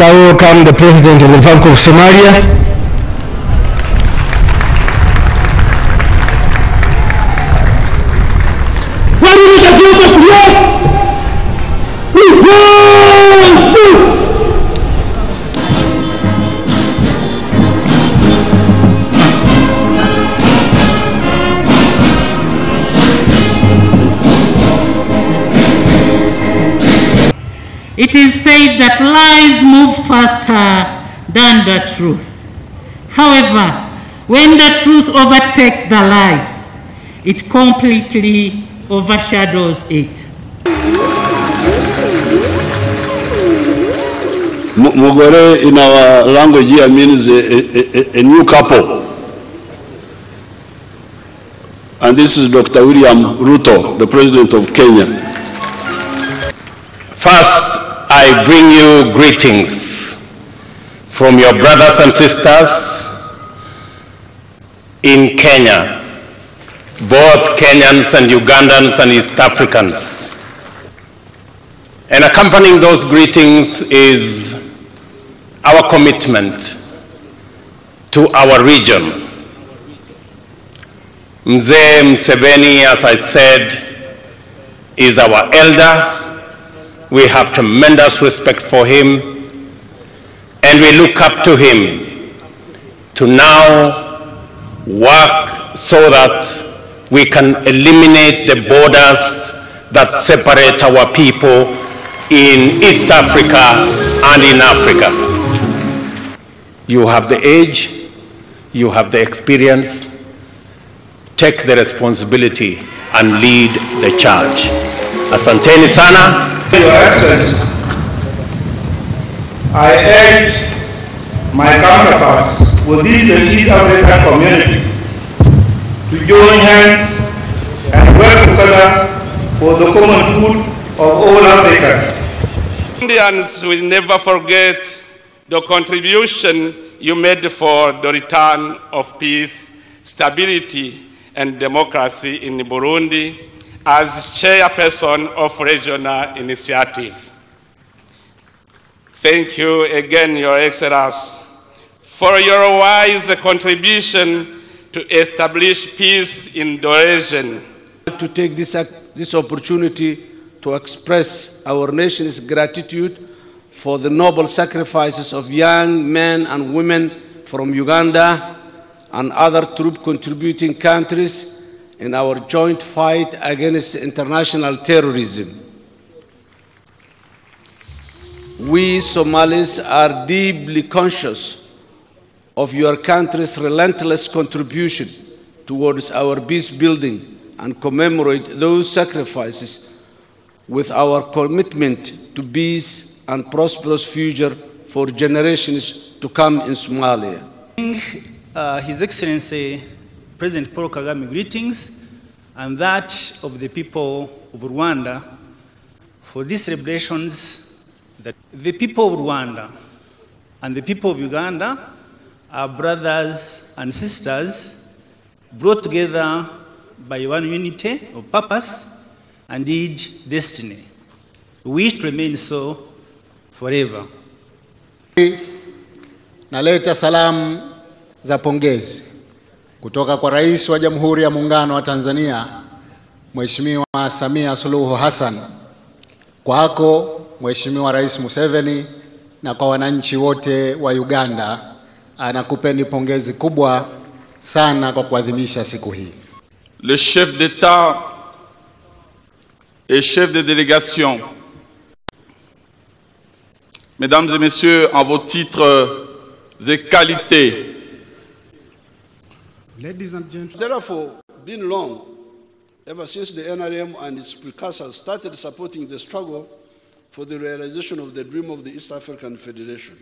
I welcome the President of the Republic of Somalia. It is said that lies move faster than the truth. However, when the truth overtakes the lies, it completely overshadows it. Mugore in our language here means a new couple. And this is Dr. William Ruto, the President of Kenya. First, I bring you greetings from your brothers and sisters in Kenya, both Kenyans and Ugandans and East Africans. And accompanying those greetings is our commitment to our region. Mzee Museveni, as I said, is our elder. We have tremendous respect for him, and we look up to him to now work so that we can eliminate the borders that separate our people in East Africa and in Africa. You have the age, you have the experience. Take the responsibility and lead the charge. Asanteni sana. Your Excellency, I urge my counterparts within the East African community to join hands and work together for the common good of all Africans. Indians will never forget the contribution you made for the return of peace, stability, and democracy in Burundi as chairperson of regional initiative. Thank you again, Your Excellency, for your wise contribution to establish peace in the region. To take this opportunity to express our nation's gratitude for the noble sacrifices of young men and women from Uganda and other troop-contributing countries in our joint fight against international terrorism. We Somalis are deeply conscious of your country's relentless contribution towards our peace building and commemorate those sacrifices with our commitment to peace and prosperous future for generations to come in Somalia. His Excellency President Paul Kagame greetings and that of the people of Rwanda for these celebrations that the people of Rwanda and the people of Uganda are brothers and sisters brought together by one unity of purpose and indeed destiny. We wish to remain so forever. Naleta salamu za pongezi kutoka kwa Rais wa Jamhuri ya Muungano wa Tanzania, Mheshimiwa Samia Suluhu Hassan, kwako Mheshimiwa Rais Museveni, na kwa wananchi wote wa Uganda. Anakupeni pongezi kubwa sana kwa kuadhimisha siku hii. Le chef d'État et chef de délégation, Mesdames et Messieurs, en vos titres et qualités, Ladies and gentlemen, therefore, been long, ever since the NRM and its precursors started supporting the struggle for the realization of the dream of the East African Federation.